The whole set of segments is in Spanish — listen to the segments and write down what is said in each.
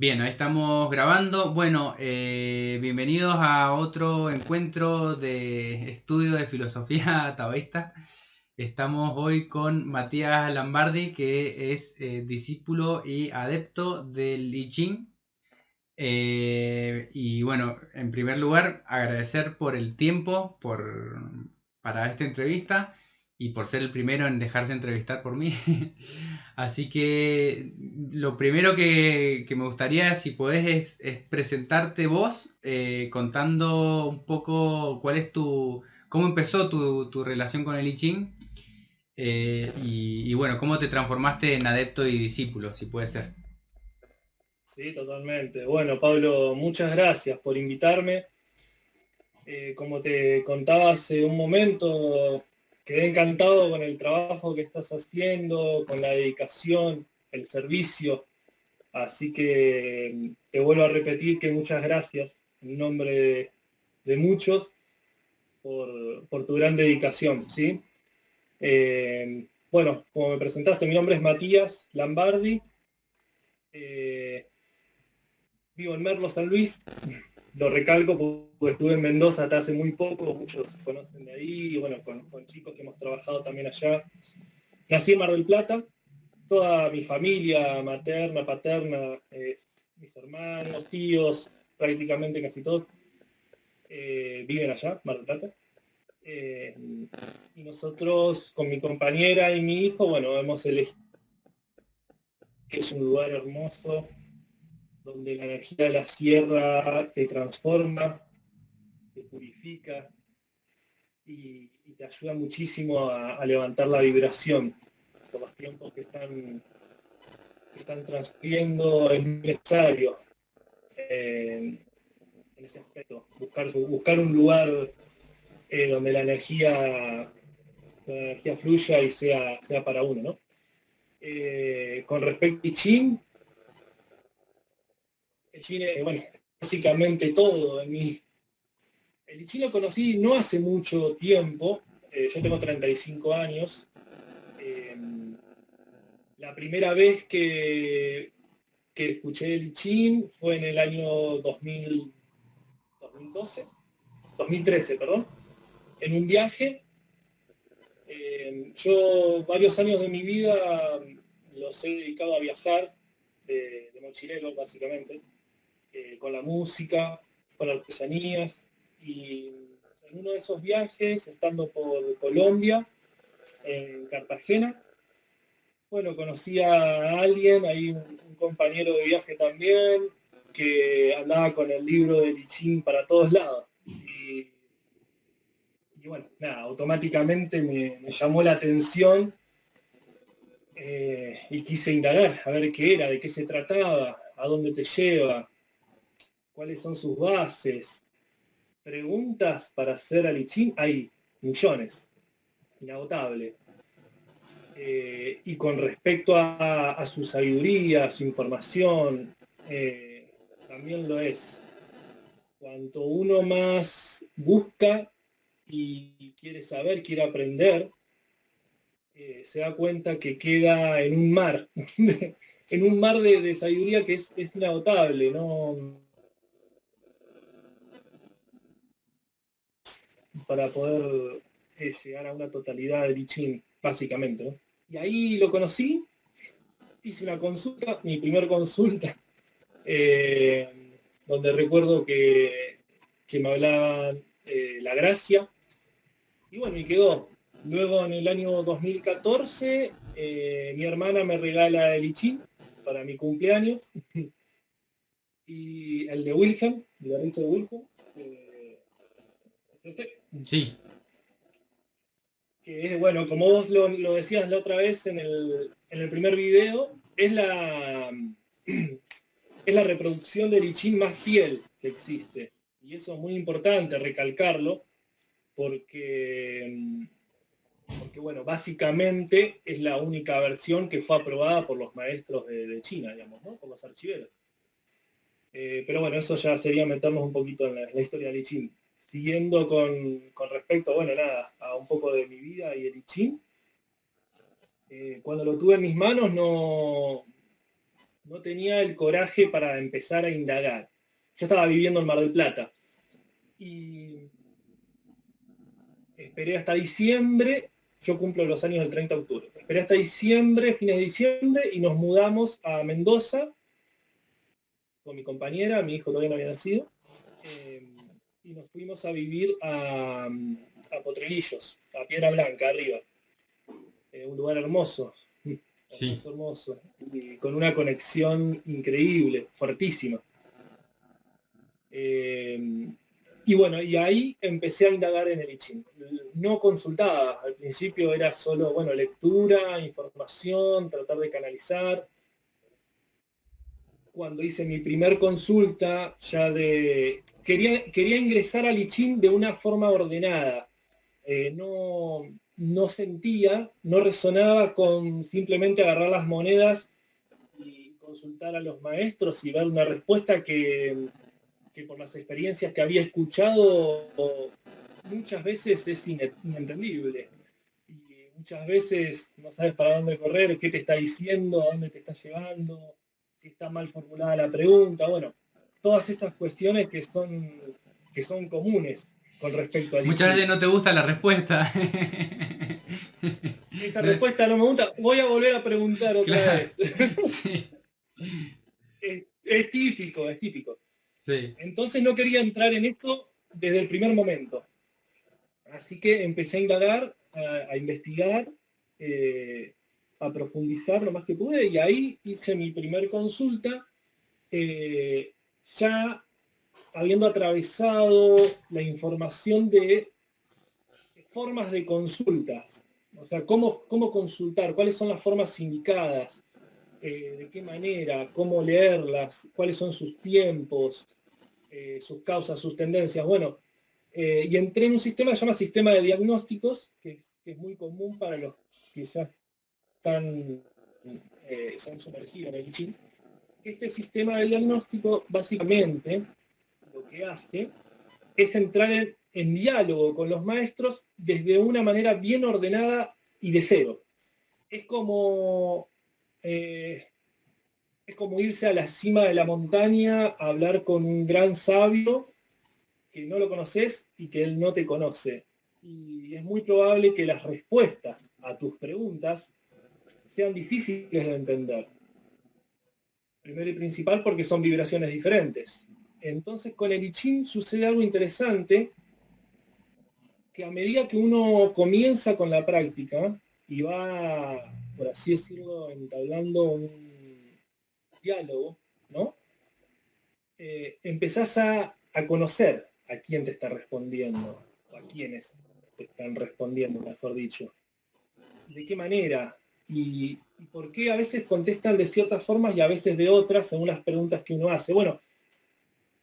Bien, ahí estamos grabando. Bueno, bienvenidos a otro encuentro de estudio de filosofía taoísta. Estamos hoy con Matías Lambardi, que es discípulo y adepto del I Ching. Y bueno, en primer lugar, agradecer por el tiempo para esta entrevista y por ser el primero en dejarse entrevistar por mí. Así que lo primero que me gustaría, si podés, es presentarte vos, contando un poco cómo empezó tu relación con el I Ching, y bueno, cómo te transformaste en adepto y discípulo, si puede ser. Sí, totalmente. Bueno, Pablo, muchas gracias por invitarme. Como te contaba hace un momento, quedé encantado con el trabajo que estás haciendo, con la dedicación, el servicio. Así que te vuelvo a repetir que muchas gracias en nombre de muchos por tu gran dedicación, ¿sí? Bueno, como me presentaste, mi nombre es Matías Lambardi. Eh, Vivo en Merlo, San Luis. Lo recalco porque estuve en Mendoza hasta hace muy poco, muchos conocen de ahí, y bueno, con chicos que hemos trabajado también allá. Nací en Mar del Plata, toda mi familia materna, paterna, mis hermanos, tíos, prácticamente casi todos, viven allá, Mar del Plata. Eh, y nosotros, con mi compañera y mi hijo, bueno, hemos elegido que es un lugar hermoso, donde la energía de la sierra te transforma, te purifica, y te ayuda muchísimo a levantar la vibración. Por los tiempos que están transcurriendo es necesario en ese aspecto, buscar un lugar donde la energía fluya y sea para uno, ¿no? Con respecto a Chin, el Chin es, bueno, básicamente todo en mí. El I Ching lo conocí no hace mucho tiempo, yo tengo 35 años. Eh, la primera vez que escuché el I Ching fue en el año 2012, 2013, perdón, en un viaje. Yo varios años de mi vida los he dedicado a viajar de mochilero, básicamente, con la música, con artesanías. Y en uno de esos viajes, estando por Colombia, en Cartagena, bueno, conocí a alguien, ahí un compañero de viaje también, que andaba con el libro de Lichín para todos lados. Y, y bueno, nada, automáticamente me llamó la atención, y quise indagar, a ver qué era, de qué se trataba, a dónde te lleva, cuáles son sus bases. Preguntas para hacer a Lichín hay millones, inagotable. Y con respecto a su sabiduría, a su información, también lo es. Cuanto uno más busca y quiere saber, quiere aprender, se da cuenta que queda en un mar, en un mar de sabiduría que es inagotable, ¿no? Para poder llegar a una totalidad de Lichín, básicamente, ¿no? Y ahí lo conocí, hice una consulta, mi primer consulta, eh, donde recuerdo que me hablaban la gracia, y bueno, y quedó. Luego en el año 2014, mi hermana me regala el I Ching para mi cumpleaños, y el de Wilhelm, el de Richard Wilhelm, es este, Sí. que es, bueno, como vos lo decías la otra vez en el primer video, es la reproducción del I Ching más fiel que existe. Y eso es muy importante recalcarlo, porque, porque bueno, básicamente es la única versión que fue aprobada por los maestros de China, digamos, ¿no? Por los archiveros. Pero bueno, eso ya sería meternos un poquito en la historia del I Ching. Siguiendo con respecto, bueno, nada, a un poco de mi vida y el I Ching, cuando lo tuve en mis manos no tenía el coraje para empezar a indagar. Yo estaba viviendo en Mar del Plata y esperé hasta diciembre. Yo cumplo los años del 30 de octubre. Esperé hasta diciembre, fines de diciembre, y nos mudamos a Mendoza con mi compañera. Mi hijo todavía no había nacido. Y nos fuimos a vivir a Potrerillos, a Piedra Blanca, arriba. Un lugar hermoso. Sí. Hermoso, hermoso. Y con una conexión increíble, fuertísima. Y bueno, y ahí empecé a indagar en el I Ching. No consultaba, al principio era solo, bueno, lectura, información, tratar de canalizar. Cuando hice mi primer consulta, quería ingresar al I Ching de una forma ordenada. No sentía, no resonaba con simplemente agarrar las monedas y consultar a los maestros y dar una respuesta que por las experiencias que había escuchado muchas veces es inentendible. Y muchas veces no sabes para dónde correr, qué te está diciendo, a dónde te está llevando, si está mal formulada la pregunta. Bueno, todas esas cuestiones que son comunes con respecto al I Muchas Ching. veces no te gusta la respuesta. Esa respuesta no me gusta, voy a volver a preguntar otra Claro. vez. Sí. Es típico, es típico. Sí. Entonces no quería entrar en esto desde el primer momento. Así que empecé a indagar, a investigar, a profundizar lo más que pude, y ahí hice mi primer consulta, ya habiendo atravesado la información de formas de consultas. O sea, cómo consultar, cuáles son las formas indicadas, de qué manera, cómo leerlas, cuáles son sus tiempos, sus causas, sus tendencias. Bueno, y entré en un sistema que se llama sistema de diagnósticos, que es muy común para los que ya se han sumergido en el I Ching. Este sistema de diagnóstico básicamente lo que hace es entrar en diálogo con los maestros desde una manera bien ordenada y de cero. Es como irse a la cima de la montaña a hablar con un gran sabio que no lo conoces y que él no te conoce. Y es muy probable que las respuestas a tus preguntas sean difíciles de entender. Primero y principal porque son vibraciones diferentes. Entonces con el I Ching sucede algo interesante, que a medida que uno comienza con la práctica y va, por así decirlo, entablando un diálogo, ¿no? Empezás a conocer a quién te está respondiendo, o a quiénes te están respondiendo, mejor dicho. ¿De qué manera? Y por qué a veces contestan de ciertas formas y a veces de otras, según las preguntas que uno hace. Bueno,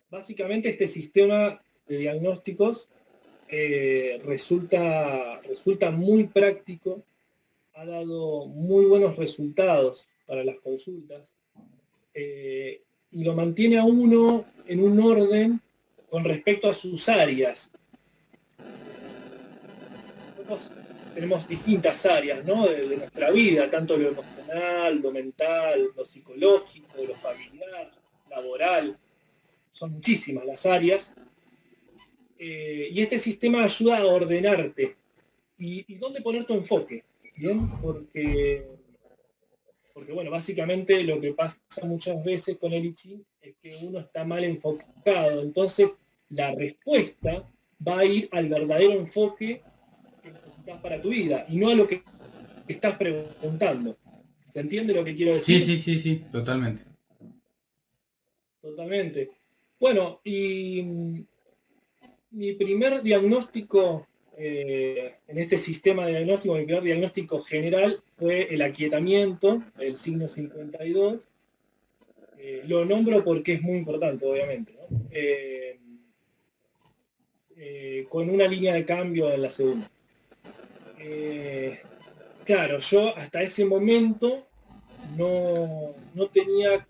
básicamente este sistema de diagnósticos resulta muy práctico, ha dado muy buenos resultados para las consultas, y lo mantiene a uno en un orden con respecto a sus áreas. Tenemos distintas áreas, ¿no? de nuestra vida, tanto lo emocional, lo mental, lo psicológico, lo familiar, laboral. Son muchísimas las áreas. Y este sistema ayuda a ordenarte. ¿Y dónde poner tu enfoque? ¿Bien? Porque, bueno, básicamente lo que pasa muchas veces con el I Ching es que uno está mal enfocado. Entonces, la respuesta va a ir al verdadero enfoque que necesitas para tu vida y no a lo que estás preguntando. ¿Se entiende lo que quiero Sí, decir? sí, sí, sí, totalmente. Totalmente. Bueno, y mi primer diagnóstico en este sistema de diagnóstico, mi primer diagnóstico general fue el aquietamiento, el signo 52. Lo nombro porque es muy importante, obviamente, ¿no? Con una línea de cambio en la segunda. Claro, yo hasta ese momento no tenía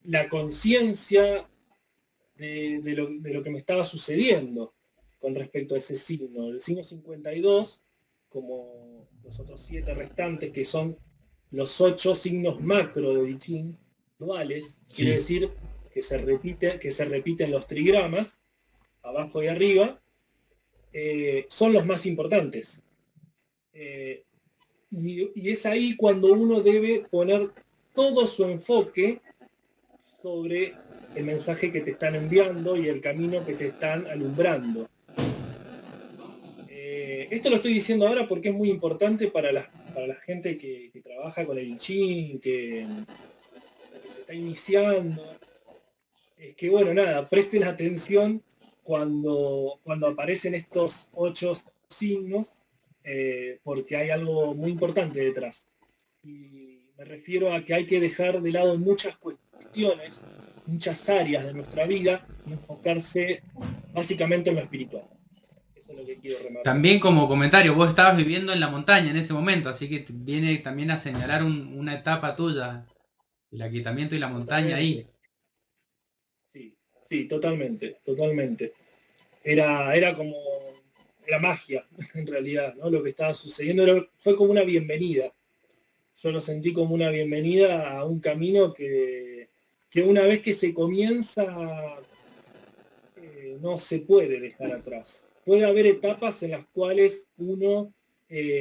la conciencia de lo que me estaba sucediendo con respecto a ese signo. El signo 52, como los otros 7 restantes, que son los 8 signos macro de I Ching, duales, Sí. quiere decir que se repiten los trigramas, abajo y arriba, son los más importantes. Y es ahí cuando uno debe poner todo su enfoque sobre el mensaje que te están enviando y el camino que te están alumbrando. Esto lo estoy diciendo ahora porque es muy importante para la gente que trabaja con el I Ching, que se está iniciando. Es que, bueno, nada, presten atención cuando aparecen estos 8 signos, porque hay algo muy importante detrás. Y me refiero a que hay que dejar de lado muchas cuestiones, muchas áreas de nuestra vida y enfocarse básicamente en lo espiritual. Eso es lo que quiero remarcar. También como comentario, vos estabas viviendo en la montaña en ese momento, así que viene también a señalar una etapa tuya, el aquietamiento y la montaña Totalmente. ahí. Sí, sí, totalmente, totalmente. Era como, era magia, en realidad, ¿no? Lo que estaba sucediendo fue como una bienvenida. Yo lo sentí como una bienvenida a un camino que una vez que se comienza, no se puede dejar atrás. Puede haber etapas en las cuales uno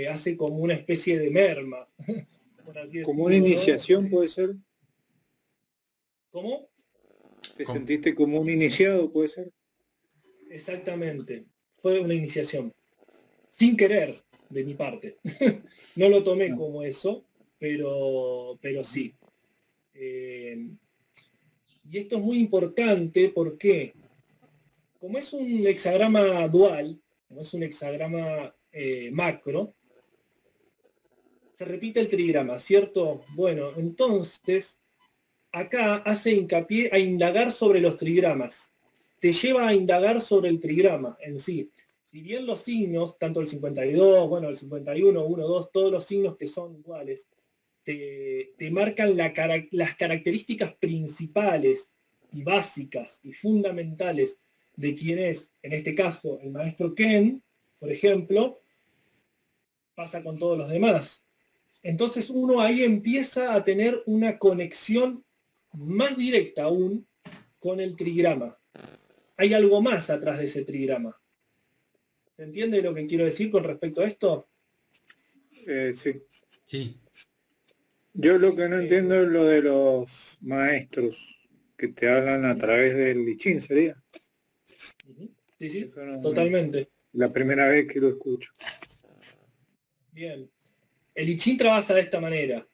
hace como una especie de merma, por así Como una decirlo, ¿no? iniciación puede ser. ¿Cómo? ¿Te sentiste como un iniciado puede ser? Exactamente. Fue una iniciación. Sin querer, de mi parte. No lo tomé como eso, pero sí. Y esto es muy importante porque, como es un hexagrama dual, como es un hexagrama macro, se repite el trigrama, ¿cierto? Bueno, entonces, acá hace hincapié a indagar sobre los trigramas. Te lleva a indagar sobre el trigrama en sí. Si bien los signos, tanto el 52, bueno, el 51, 1, 2, todos los signos que son iguales, te marcan las características principales y básicas y fundamentales de quién es, en este caso, el maestro Ken, por ejemplo, pasa con todos los demás. Entonces uno ahí empieza a tener una conexión más directa aún con el trigrama. Hay algo más atrás de ese trigrama. ¿Se entiende lo que quiero decir con respecto a esto? Sí. Sí. Yo lo que no entiendo es lo de los maestros que te hablan a través del I Ching, ¿sería? Sí, sí, Eso no, totalmente. la primera vez que lo escucho. Bien. El I Ching trabaja de esta manera.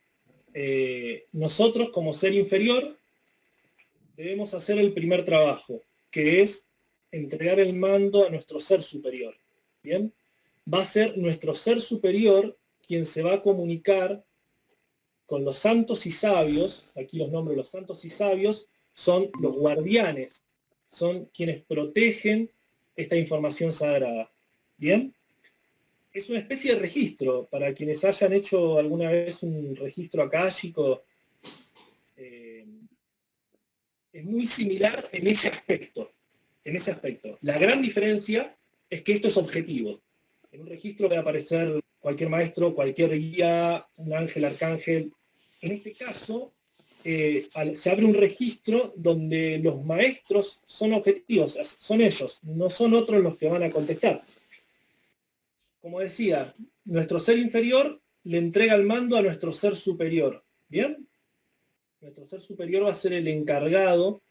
Nosotros, como ser inferior, debemos hacer el primer trabajo, que es entregar el mando a nuestro ser superior. ¿Bien? Va a ser nuestro ser superior quien se va a comunicar con los santos y sabios. Aquí los nombres de los santos y sabios son los guardianes, son quienes protegen esta información sagrada. ¿Bien? Es una especie de registro. Para quienes hayan hecho alguna vez un registro akáshico, es muy similar en ese aspecto. En ese aspecto. La gran diferencia es que esto es objetivo. En un registro va a aparecer cualquier maestro, cualquier guía, un ángel, arcángel. En este caso, se abre un registro donde los maestros son objetivos, son ellos, no son otros los que van a contestar. Como decía, nuestro ser inferior le entrega el mando a nuestro ser superior. ¿Bien? Nuestro ser superior va a ser el encargado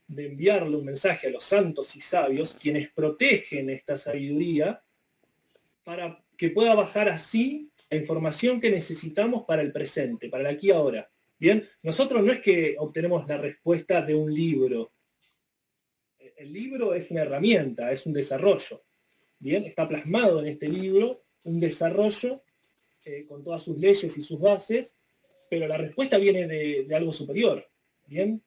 de enviarle un mensaje a los santos y sabios, quienes protegen esta sabiduría, para que pueda bajar así la información que necesitamos para el presente, para el aquí y ahora. Bien, nosotros no es que obtenemos la respuesta de un libro. El libro es una herramienta, es un desarrollo. Bien, está plasmado en este libro un desarrollo con todas sus leyes y sus bases, pero la respuesta viene de algo superior. Bien,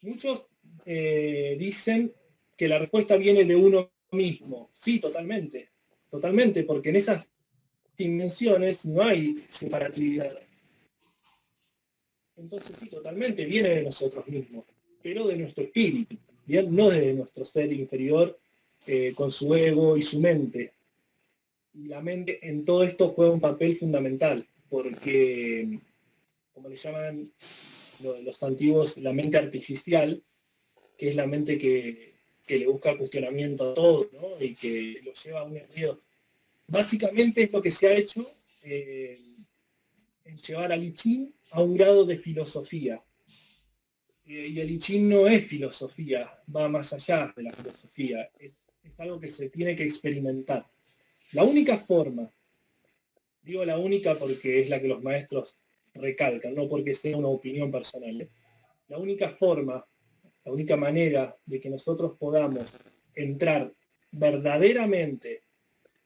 muchos dicen que la respuesta viene de uno mismo. Sí, totalmente. Totalmente, porque en esas dimensiones no hay separatividad. Entonces sí, totalmente viene de nosotros mismos, pero de nuestro espíritu, ¿bien? No de nuestro ser inferior con su ego y su mente. Y la mente en todo esto juega un papel fundamental, porque, como le llaman los antiguos, la mente artificial, que es la mente que le busca cuestionamiento a todo, ¿no? Y que lo lleva a un enredo. Básicamente es lo que se ha hecho en llevar al I Ching a un grado de filosofía. Y el I Ching no es filosofía, va más allá de la filosofía, es algo que se tiene que experimentar. La única forma, digo la única porque es la que los maestros recalcan, no porque sea una opinión personal, la única forma, la única manera de que nosotros podamos entrar verdaderamente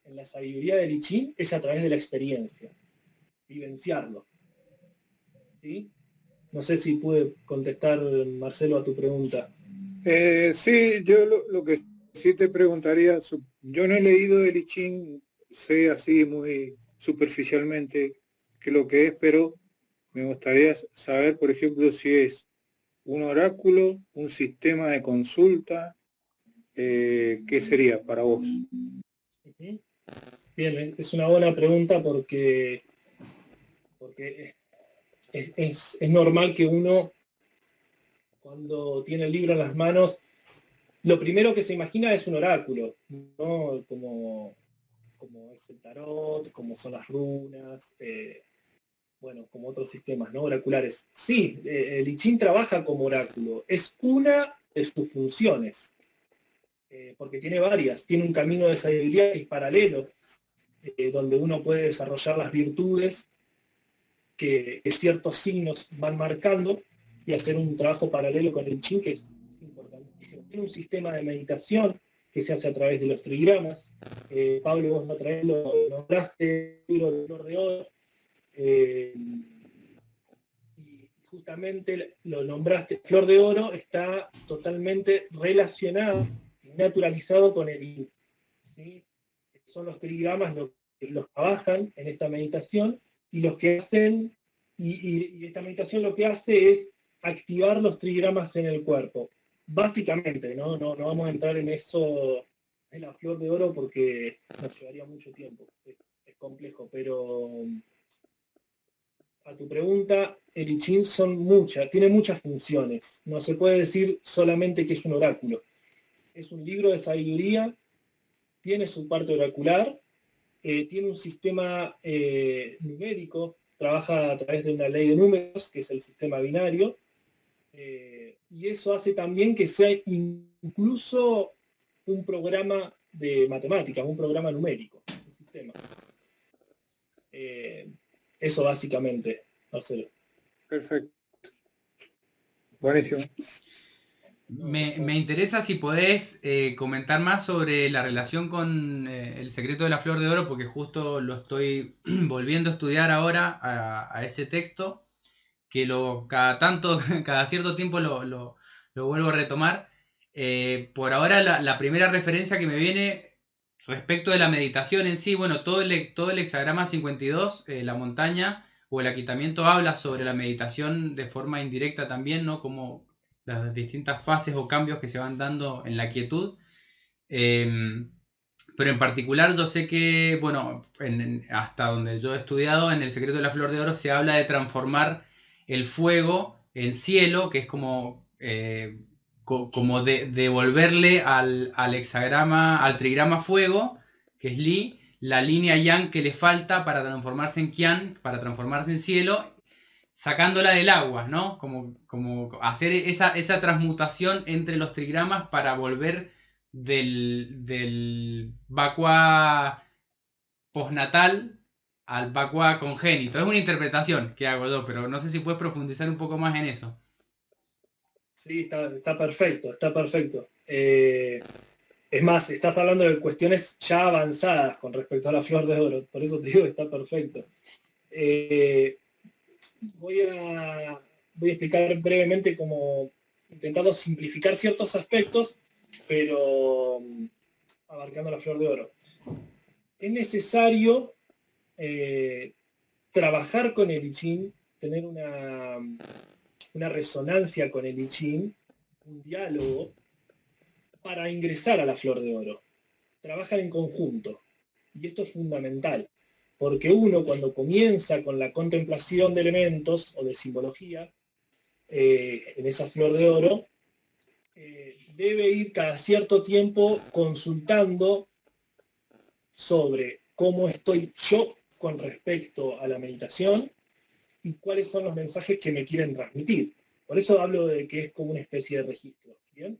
en la sabiduría del I Ching es a través de la experiencia, vivenciarlo. ¿Sí? No sé si pude contestar, Marcelo, a tu pregunta. Sí, yo lo que sí te preguntaría, yo no he leído el I Ching, sé así muy superficialmente qué es lo que es, pero me gustaría saber, por ejemplo, si es un oráculo, un sistema de consulta, ¿qué sería para vos? Uh-huh. Bien, es una buena pregunta porque es normal que uno, cuando tiene el libro en las manos, lo primero que se imagina es un oráculo, ¿no? Como es el tarot, como son las runas, bueno, como otros sistemas, ¿no? Oraculares. Sí, el I Ching trabaja como oráculo, es una de sus funciones, porque tiene varias, tiene un camino de sabiduría que es paralelo, donde uno puede desarrollar las virtudes que ciertos signos van marcando y hacer un trabajo paralelo con el Ching que es importantísimo. Tiene un sistema de meditación que se hace a través de los trigramas. Pablo, vos otra vez lo nombraste, el libro de Flor de Oro, y justamente lo nombraste. Flor de Oro está totalmente relacionado y naturalizado con el I, ¿sí? Son los trigramas los que trabajan en esta meditación y los que hacen, y esta meditación lo que hace es activar los trigramas en el cuerpo. Básicamente, no vamos a entrar en eso, en la Flor de Oro, porque nos llevaría mucho tiempo. Es complejo, pero a tu pregunta, el I Ching tiene muchas funciones. No se puede decir solamente que es un oráculo. Es un libro de sabiduría, tiene su parte oracular, tiene un sistema numérico, trabaja a través de una ley de números, que es el sistema binario, y eso hace también que sea incluso un programa de matemáticas, un programa numérico, un sistema. Eso básicamente, Marcelo. Perfecto. Buenísimo. Me interesa si podés comentar más sobre la relación con El secreto de la flor de oro, porque justo lo estoy volviendo a estudiar ahora a ese texto, que cada cierto tiempo lo vuelvo a retomar. Por ahora la primera referencia que me viene respecto de la meditación en sí, bueno, todo el hexagrama 52, la montaña o el aquitamiento habla sobre la meditación de forma indirecta también, ¿no? Como las distintas fases o cambios que se van dando en la quietud. Pero en particular yo sé que, bueno, hasta donde yo he estudiado, en El secreto de la flor de oro se habla de transformar el fuego en cielo, que es como, como devolverle al hexagrama, al trigrama fuego, que es Li, la línea yang que le falta para transformarse en Qian, para transformarse en cielo, sacándola del agua, ¿no? Como hacer esa transmutación entre los trigramas para volver del Bakua postnatal al Bakua congénito. Es una interpretación que hago yo, pero no sé si puedes profundizar un poco más en eso. Sí, está perfecto, está perfecto. Es más, estás hablando de cuestiones ya avanzadas con respecto a la flor de oro, por eso te digo que está perfecto. Voy a explicar brevemente como intentando simplificar ciertos aspectos, pero abarcando la flor de oro. Es necesario trabajar con el I Ching, tener una resonancia con el I Ching, un diálogo, para ingresar a la flor de oro. Trabajan en conjunto. Y esto es fundamental, porque uno cuando comienza con la contemplación de elementos o de simbología, en esa flor de oro, debe ir cada cierto tiempo consultando sobre cómo estoy yo con respecto a la meditación y cuáles son los mensajes que me quieren transmitir. Por eso hablo de que es como una especie de registro. ¿Bien?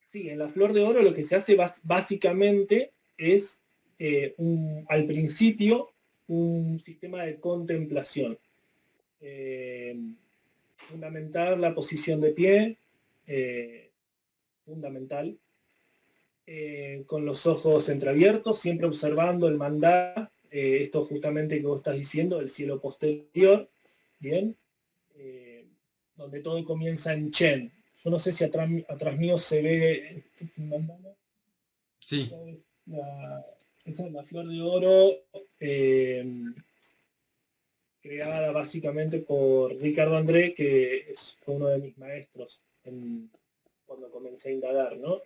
Sí, en la flor de oro lo que se hace básicamente es, al principio, un sistema de contemplación. Fundamental la posición de pie, fundamental. Con los ojos entreabiertos, siempre observando el mandala, esto justamente que vos estás diciendo, el cielo posterior, ¿bien? Donde todo comienza en Chen. Yo no sé si atrás mío se ve el mandala. Sí. Esa es la flor de oro, creada básicamente por Ricardo André, que fue uno de mis maestros cuando comencé a indagar, ¿no?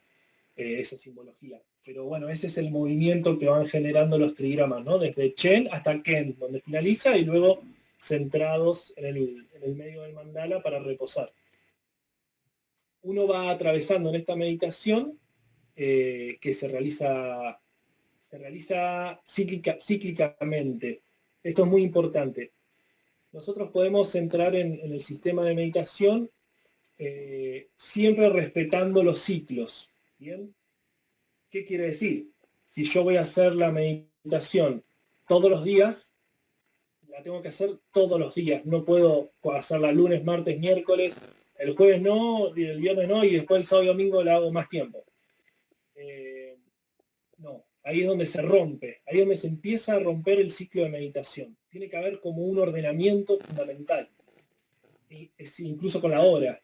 Esa simbología. Pero bueno, ese es el movimiento que van generando los trigramas, ¿no? Desde Chen hasta Ken, donde finaliza, y luego centrados en el medio del mandala para reposar. Uno va atravesando en esta meditación, que se realiza cíclicamente. Esto es muy importante. Nosotros podemos entrar en el sistema de meditación siempre respetando los ciclos. ¿Bien? ¿Qué quiere decir? Si yo voy a hacer la meditación todos los días, la tengo que hacer todos los días. No puedo hacerla lunes, martes, miércoles, el jueves no, el viernes no, y después el sábado y domingo la hago más tiempo. No, ahí es donde se rompe, ahí es donde se empieza a romper el ciclo de meditación. Tiene que haber como un ordenamiento fundamental, incluso con la hora.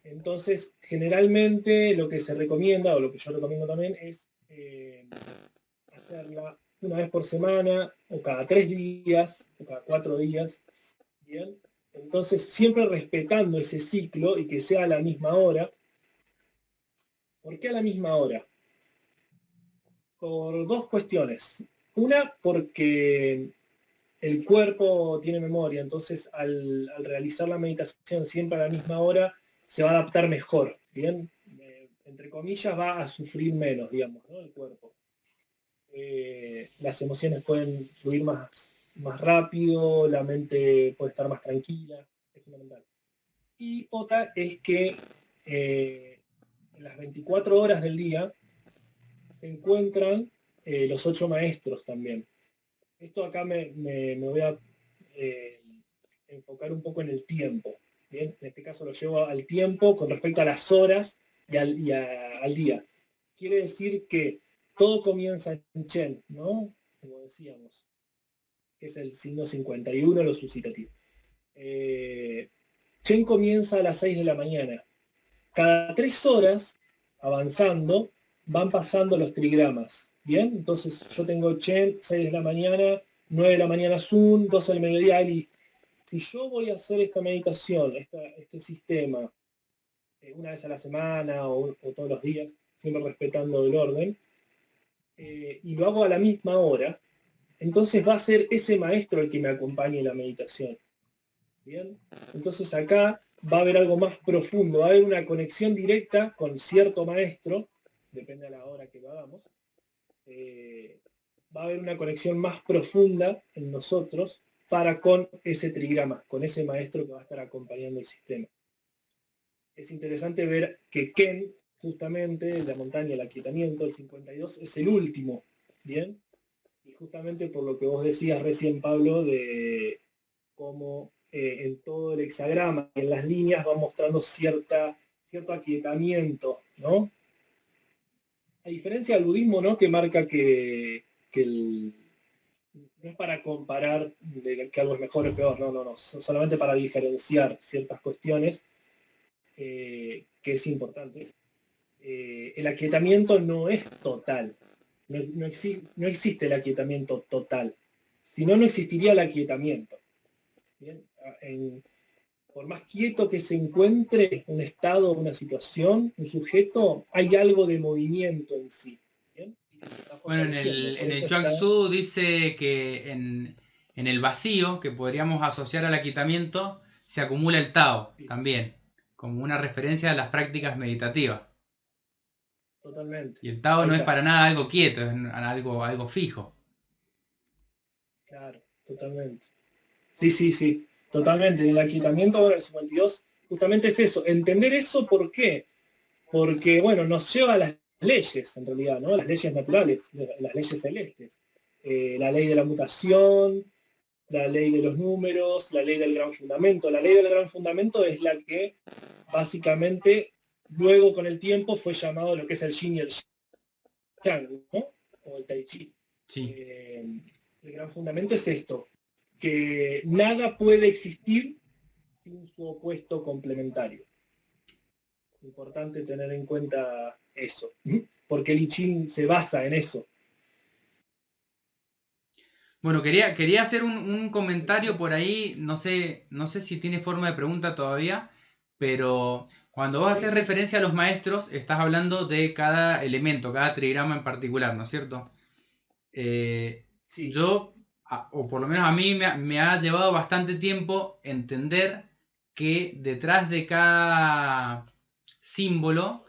Entonces, generalmente lo que se recomienda, o lo que yo recomiendo también, es hacerla una vez por semana, o cada 3 días, o cada 4 días. ¿Bien? Entonces, siempre respetando ese ciclo y que sea a la misma hora. ¿Por qué a la misma hora? Por dos cuestiones. Una, porque el cuerpo tiene memoria, entonces al realizar la meditación siempre a la misma hora, se va a adaptar mejor, ¿bien? Entre comillas, va a sufrir menos, digamos, ¿no? El cuerpo. Las emociones pueden fluir más rápido, la mente puede estar más tranquila, es fundamental. Y otra es que en las 24 horas del día se encuentran los 8 maestros también. Esto acá me voy a enfocar un poco en el tiempo. ¿Bien? En este caso lo llevo al tiempo con respecto a las horas y al día. Quiere decir que todo comienza en Chen, ¿no? Como decíamos, que es el signo 51, lo suscitativo. Chen comienza a las 6 de la mañana. Cada 3 horas, avanzando, van pasando los trigramas. ¿Bien? Entonces yo tengo Chen, 6 de la mañana, 9 de la mañana Sun, 12 del mediodía Eli. Si yo voy a hacer esta meditación, este sistema, una vez a la semana o todos los días, siempre respetando el orden, y lo hago a la misma hora, entonces va a ser ese maestro el que me acompañe en la meditación. ¿Bien? Entonces acá va a haber algo más profundo, va a haber una conexión directa con cierto maestro, depende de la hora que lo hagamos, va a haber una conexión más profunda en nosotros para con ese trigrama, con ese maestro que va a estar acompañando el sistema. Es interesante ver que Ken, justamente, la montaña, el aquietamiento, el 52, es el último, ¿bien? Y justamente por lo que vos decías recién, Pablo, de cómo en todo el hexagrama, en las líneas, va mostrando cierto aquietamiento, ¿no? A diferencia del budismo, ¿no? Que marca que no es para comparar que algo es mejor o peor, no, solamente para diferenciar ciertas cuestiones, que es importante. El aquietamiento no es total, no existe el aquietamiento total, si no, no existiría el aquietamiento. ¿Bien? Por más quieto que se encuentre un estado, una situación, un sujeto, hay algo de movimiento en sí. ¿Bien? Bueno, en el Chuang Tzu dice que en el vacío, que podríamos asociar al aquietamiento, se acumula el Tao también, como una referencia a las prácticas meditativas. Totalmente. Y el Tao Ahí no es está. para nada algo quieto, es algo fijo. Claro, totalmente. Sí, sí, sí. Totalmente. El aquietamiento del 52 justamente es eso. Entender eso, ¿por qué? Porque, bueno, nos lleva a las leyes, en realidad, ¿no? Las leyes naturales, las leyes celestes. La ley de la mutación, la ley de los números, la ley del gran fundamento. La ley del gran fundamento es la que básicamente luego con el tiempo fue llamado lo que es el yin y el yang, ¿no? O el tai chi. Sí. El gran fundamento es esto, que nada puede existir sin su opuesto complementario. Importante tener en cuenta eso, porque el I Ching se basa en eso. Bueno, quería hacer un comentario por ahí, no sé si tiene forma de pregunta todavía, pero cuando vos Sí, haces sí, referencia a los maestros, estás hablando de cada elemento, cada trigrama en particular, ¿no es cierto? sí, Yo, o por lo menos a mí me ha llevado bastante tiempo entender que detrás de cada símbolo,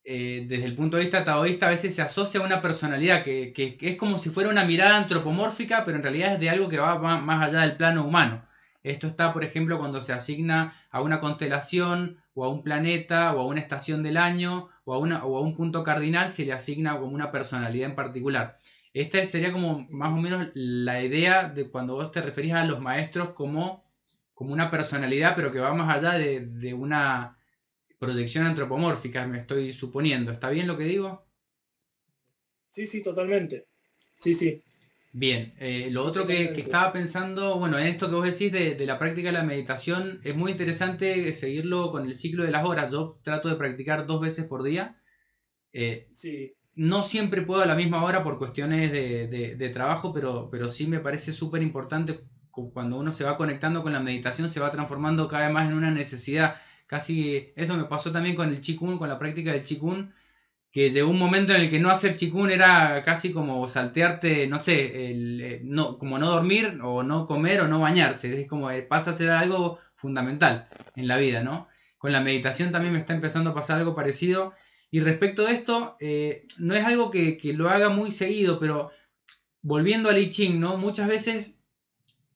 desde el punto de vista taoísta, a veces se asocia a una personalidad que es como si fuera una mirada antropomórfica, pero en realidad es de algo que va más allá del plano humano. Esto está, por ejemplo, cuando se asigna a una constelación, o a un planeta, o a una estación del año, o a un punto cardinal, se le asigna como una personalidad en particular. Esta sería como más o menos la idea de cuando vos te referís a los maestros como una personalidad, pero que va más allá de una proyección antropomórfica, me estoy suponiendo. ¿Está bien lo que digo? sí, sí, totalmente. Sí, sí, Bien, lo sí, otro que totalmente. estaba pensando, bueno, en esto que vos decís de la práctica de la meditación, es muy interesante seguirlo con el ciclo de las horas. Yo trato de practicar 2 veces por día. Eh, Sí, no siempre puedo a la misma hora por cuestiones de trabajo, pero sí me parece súper importante cuando uno se va conectando con la meditación, se va transformando cada vez más en una necesidad. Casi eso me pasó también con el Qigong, con la práctica del Qigong, que llegó un momento en el que no hacer chikun era casi como saltearte, no sé, no, como no dormir o no comer o no bañarse, es como pasa a ser algo fundamental en la vida, ¿no? Con la meditación también sí, me está empezando a pasar algo parecido. Y respecto de esto, no es algo que lo haga muy seguido, pero volviendo al I Ching, ¿no? Muchas veces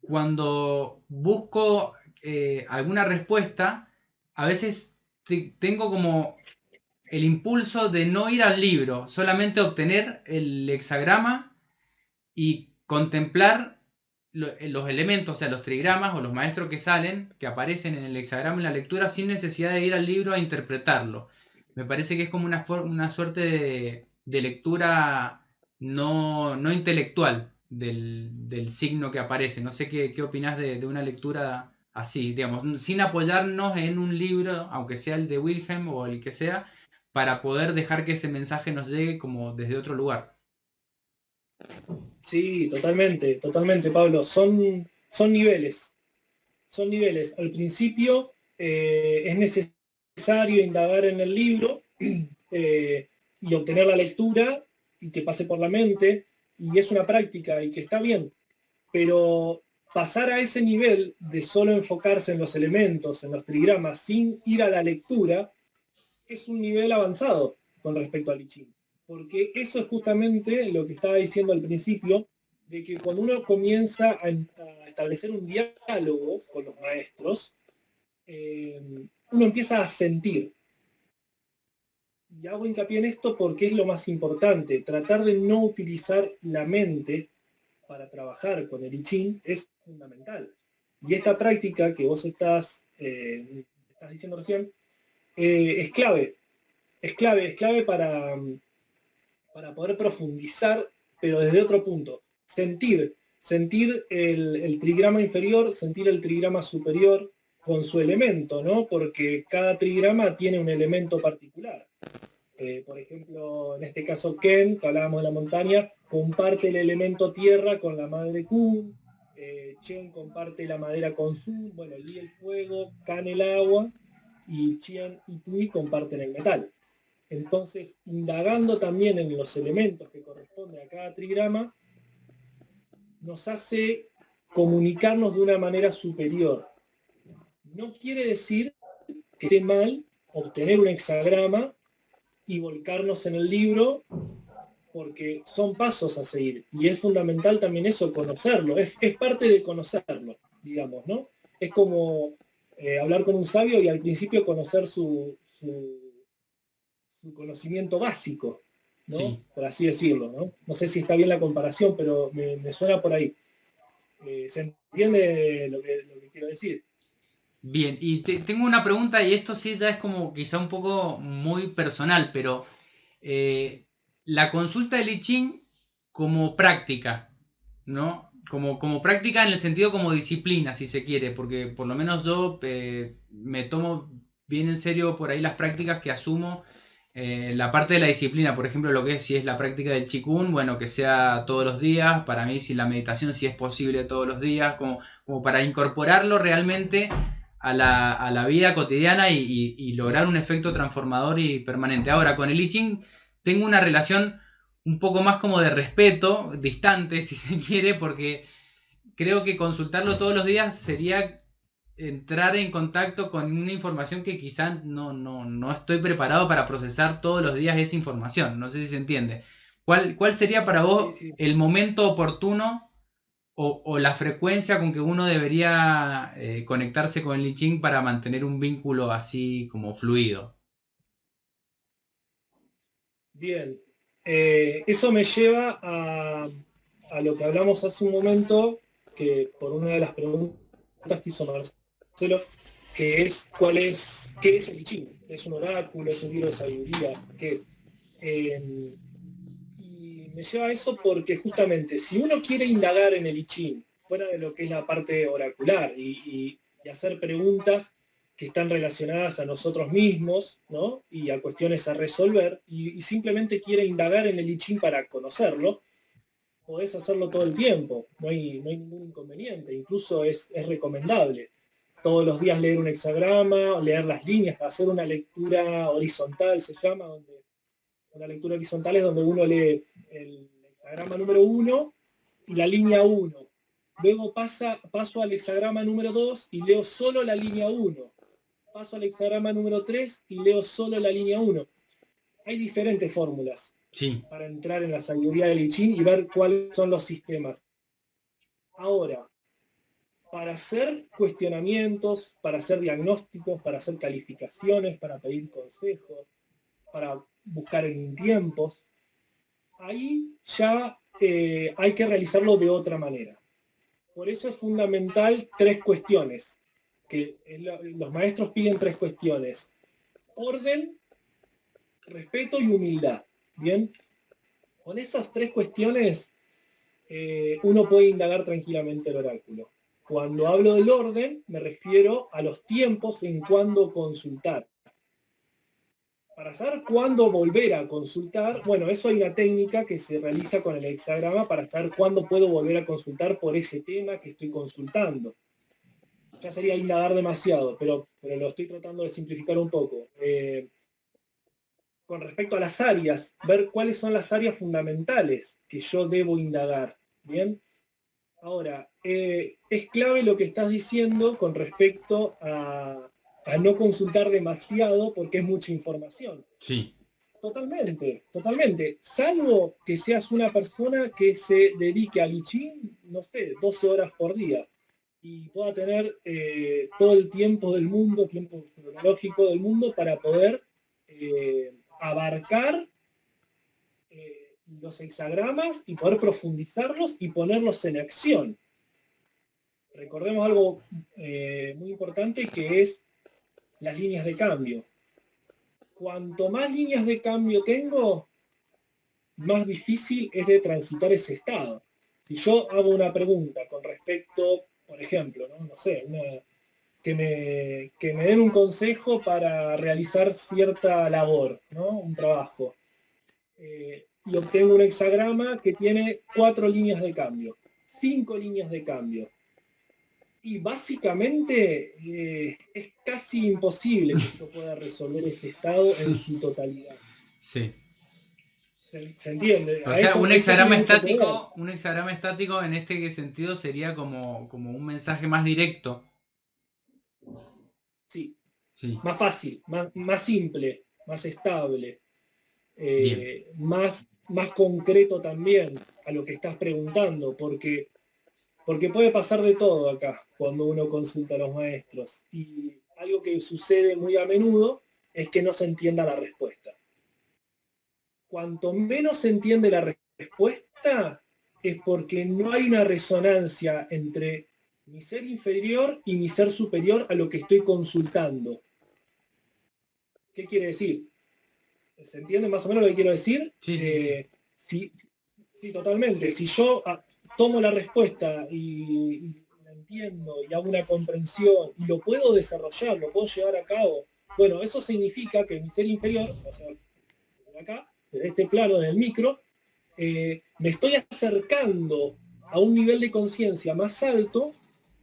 cuando busco alguna respuesta, a veces tengo como el impulso de no ir al libro, solamente obtener el hexagrama y contemplar los elementos, o sea, los trigramas o los maestros que salen, que aparecen en el hexagrama en la lectura, sin necesidad de ir al libro a interpretarlo. Me parece que es como una suerte de lectura no intelectual del signo que aparece. No sé qué opinás de una lectura así, digamos, sin apoyarnos en un libro, aunque sea el de Wilhelm o el que sea, para poder dejar que ese mensaje nos llegue como desde otro lugar. sí, totalmente, totalmente, Pablo. Son niveles, son niveles. Al principio es necesario indagar en el libro y obtener la lectura y que pase por la mente, y es una práctica y que está bien, pero pasar a ese nivel de solo enfocarse en los elementos, en los trigramas, sin ir a la lectura, es un nivel avanzado con respecto al I Ching. Porque eso es justamente lo que estaba diciendo al principio, de que cuando uno comienza a establecer un diálogo con los maestros, uno empieza a sentir. Y hago hincapié en esto porque es lo más importante. Tratar de no utilizar la mente para trabajar con el I Ching es fundamental. Y esta práctica que vos estás diciendo recién es clave. Es clave para poder profundizar, pero desde otro punto. Sentir el trigrama inferior, sentir el trigrama superior con su elemento, ¿no? Porque cada trigrama tiene un elemento particular. Por ejemplo, en este caso Ken, que hablábamos de la montaña, comparte el elemento tierra con la madre Kun, Chen comparte la madera con Su, bueno, Li el fuego, Kan el agua, y Qian y Tui comparten el metal. Entonces, indagando también en los elementos que corresponden a cada trigrama, nos hace comunicarnos de una manera superior. no quiere decir que esté mal obtener un hexagrama y volcarnos en el libro, porque son pasos a seguir. Y es fundamental también eso, conocerlo. Es parte de conocerlo, digamos, ¿no? Es como hablar con un sabio y al principio conocer su conocimiento básico, ¿no? Sí. Por así decirlo, ¿no? No sé si está bien la comparación, pero me suena por ahí. ¿Se entiende lo que quiero decir? Bien, y tengo una pregunta, y esto sí ya es como quizá un poco muy personal, pero eh, la consulta del I Ching como práctica, ¿no? Como práctica en el sentido como disciplina, si se quiere, porque por lo menos yo me tomo bien en serio por ahí las prácticas que asumo, la parte de la disciplina, por ejemplo, lo que es si es la práctica del Qigong, bueno, que sea todos los días, para mí si la meditación si es posible todos los días, como para incorporarlo realmente a la vida cotidiana y lograr un efecto transformador y permanente. Ahora, con el I Ching tengo una relación un poco más como de respeto, distante si se quiere, porque creo que consultarlo todos los días sería entrar en contacto con una información que quizás no estoy preparado para procesar todos los días esa información. No sé si se entiende. ¿Cuál sería para Sí, vos sí. el momento oportuno o la frecuencia con que uno debería conectarse con el I Ching para mantener un vínculo así como fluido? Bien. Eso me lleva a lo que hablamos hace un momento, que por una de las preguntas que hizo Marcelo, que es qué es el I Ching. ¿Es un oráculo? ¿Es un libro de sabiduría? ¿Qué es? Y me lleva a eso porque justamente si uno quiere indagar en el I Ching, fuera de lo que es la parte oracular y hacer preguntas que están relacionadas a nosotros mismos, ¿no? Y a cuestiones a resolver, y simplemente quiere indagar en el I Ching para conocerlo, podés hacerlo todo el tiempo, no hay ningún inconveniente, incluso es recomendable. Todos los días leer un hexagrama, leer las líneas, hacer una lectura horizontal, se llama, una lectura horizontal es donde uno lee el hexagrama número 1 y la línea 1. Luego paso al hexagrama número 2 y leo solo la línea 1. Paso al hexagrama número 3 y leo solo la línea 1. Hay diferentes fórmulas Sí, para entrar en la sabiduría del I Ching y ver cuáles son los sistemas. Ahora, para hacer cuestionamientos, para hacer diagnósticos, para hacer calificaciones, para pedir consejos, para buscar en tiempos, ahí ya hay que realizarlo de otra manera. Por eso es fundamental tres cuestiones, que los maestros piden tres cuestiones: orden, respeto y humildad. Bien, con esas tres cuestiones uno puede indagar tranquilamente el oráculo. Cuando hablo del orden, me refiero a los tiempos en cuándo consultar. Para saber cuándo volver a consultar, bueno, eso hay una técnica que se realiza con el hexagrama para saber cuándo puedo volver a consultar por ese tema que estoy consultando. Ya sería indagar demasiado, pero lo estoy tratando de simplificar un poco. Con respecto a las áreas, ver cuáles son las áreas fundamentales que yo debo indagar. ¿Bien? Ahora, es clave lo que estás diciendo con respecto a no consultar demasiado porque es mucha información. sí. Totalmente, totalmente. Salvo que seas una persona que se dedique al I Ching, no sé, 12 horas por día y pueda tener todo el tiempo del mundo, tiempo cronológico del mundo para poder abarcar los hexagramas y poder profundizarlos y ponerlos en acción. Recordemos algo muy importante, que es las líneas de cambio. Cuanto más líneas de cambio tengo, más difícil es de transitar ese estado. Si yo hago una pregunta con respecto, por ejemplo, no sé, que me den un consejo para realizar cierta labor, ¿no? Un trabajo, y obtengo un hexagrama que tiene 4 líneas de cambio, 5 líneas de cambio. Y básicamente es casi imposible que yo pueda resolver ese estado en Sí, su totalidad. sí. ¿Se entiende? O A sea, eso tiene mucho que ver. un hexagrama estático en este sentido sería como un mensaje más directo. Sí, Sí, más fácil, más simple, más estable, bien. más concreto también a lo que estás preguntando, porque puede pasar de todo acá cuando uno consulta a los maestros. Y algo que sucede muy a menudo es que no se entienda la respuesta. Cuanto menos se entiende la respuesta, es porque no hay una resonancia entre mi ser inferior y mi ser superior a lo que estoy consultando. ¿Qué quiere decir? ¿Se entiende más o menos lo que quiero decir? Sí, sí, sí. Sí, sí, totalmente. Sí, Si yo tomo la respuesta y la entiendo y hago una comprensión y lo puedo desarrollar, lo puedo llevar a cabo, bueno, eso significa que mi ser inferior, o sea, desde acá, desde este plano, del micro, me estoy acercando a un nivel de conciencia más alto,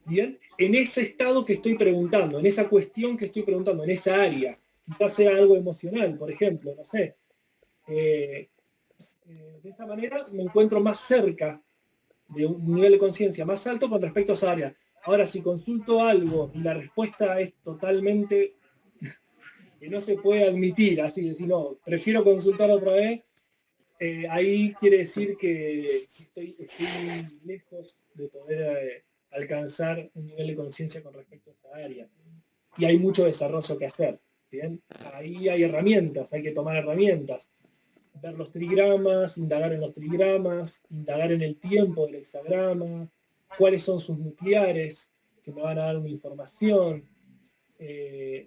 ¿bien? En ese estado que estoy preguntando, en esa cuestión que estoy preguntando, en esa área. Quizás sea algo emocional, por ejemplo, no sé. Eh, de esa manera me encuentro más cerca de un nivel de conciencia más alto con respecto a esa área. Ahora, si consulto algo y la respuesta es totalmente que no se puede admitir, así decir, no, prefiero consultar otra vez, ahí quiere decir que estoy lejos de poder alcanzar un nivel de conciencia con respecto a esa área. Y hay mucho desarrollo que hacer. ¿Bien? Ahí hay herramientas, hay que tomar herramientas. Ver los trigramas, indagar en los trigramas, indagar en el tiempo del hexagrama, cuáles son sus nucleares, que me van a dar una información,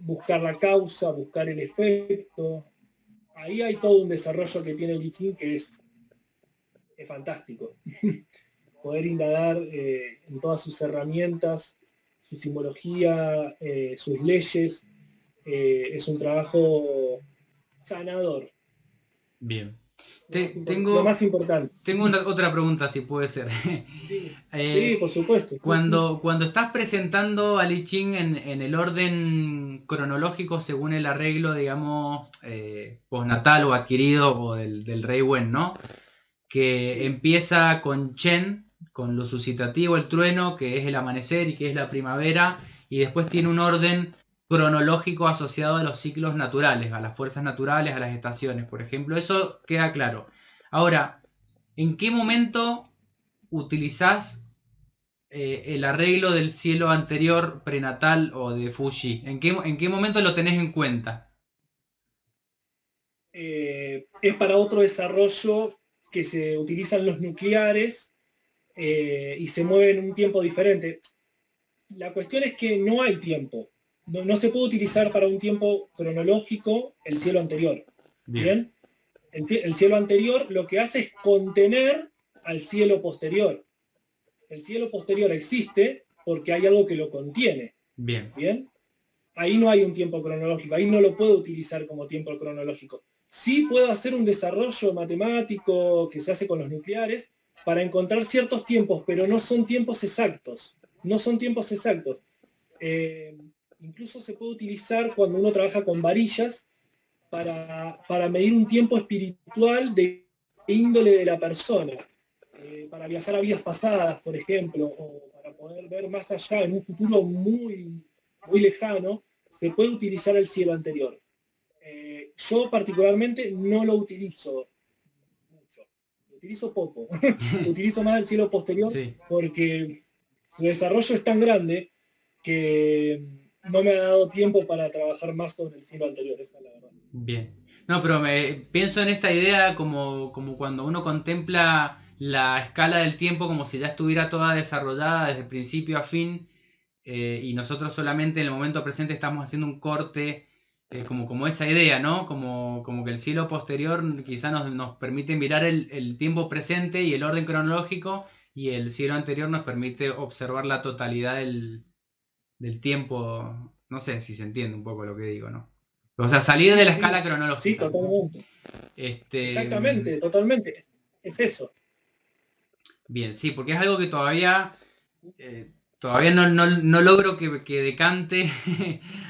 buscar la causa, buscar el efecto. Ahí hay todo un desarrollo que tiene el I Ching que es fantástico. Poder indagar en todas sus herramientas, su simbología, sus leyes, es un trabajo sanador. Bien. Lo Tengo, más importante. tengo otra pregunta, si puede ser. Sí, sí, Eh, por supuesto. Sí, sí. cuando estás presentando a I Ching en el orden cronológico según el arreglo, digamos, postnatal o adquirido o del Rei Wen, ¿no? Que Sí. empieza con Chen, con lo suscitativo, el trueno, que es el amanecer y que es la primavera, y después tiene un orden cronológico asociado a los ciclos naturales, a las fuerzas naturales, a las estaciones, por ejemplo. Eso queda claro. Ahora, ¿en qué momento utilizás el arreglo del cielo anterior prenatal o de Fuji? En qué momento lo tenés en cuenta? Es para otro desarrollo que se utilizan los nucleares y se mueven en un tiempo diferente. La cuestión es que no hay tiempo. No se puede utilizar para un tiempo cronológico el cielo anterior. Bien, ¿Bien? El cielo anterior lo que hace es contener al cielo posterior. El cielo posterior existe porque hay algo que lo contiene. bien, ¿Bien? Ahí no hay un tiempo cronológico, ahí no lo puedo utilizar como tiempo cronológico. Sí puedo hacer un desarrollo matemático que se hace con los nucleares para encontrar ciertos tiempos, pero no son tiempos exactos. No son tiempos exactos. Eh, Incluso se puede utilizar cuando uno trabaja con varillas para medir un tiempo espiritual de índole de la persona. Para viajar a vidas pasadas, por ejemplo, o para poder ver más allá en un futuro muy lejano, se puede utilizar el cielo anterior. Yo particularmente no lo utilizo mucho, lo utilizo poco. Utilizo más el cielo posterior sí. porque su desarrollo es tan grande que no me ha dado tiempo para trabajar más sobre el cielo anterior, esa es la verdad. Bien. No, pero pienso en esta idea como cuando uno contempla la escala del tiempo como si ya estuviera toda desarrollada desde principio a fin, y nosotros solamente en el momento presente estamos haciendo un corte, como esa idea, ¿no? Como que el cielo posterior quizá nos permite mirar el tiempo presente y el orden cronológico, y el cielo anterior nos permite observar la totalidad del tiempo. No sé si se entiende un poco lo que digo, ¿no? O sea, salir de Sí, la sí, escala sí, cronológica. totalmente. Este, Exactamente, totalmente. Es eso. bien, sí, porque es algo que todavía no logro que decante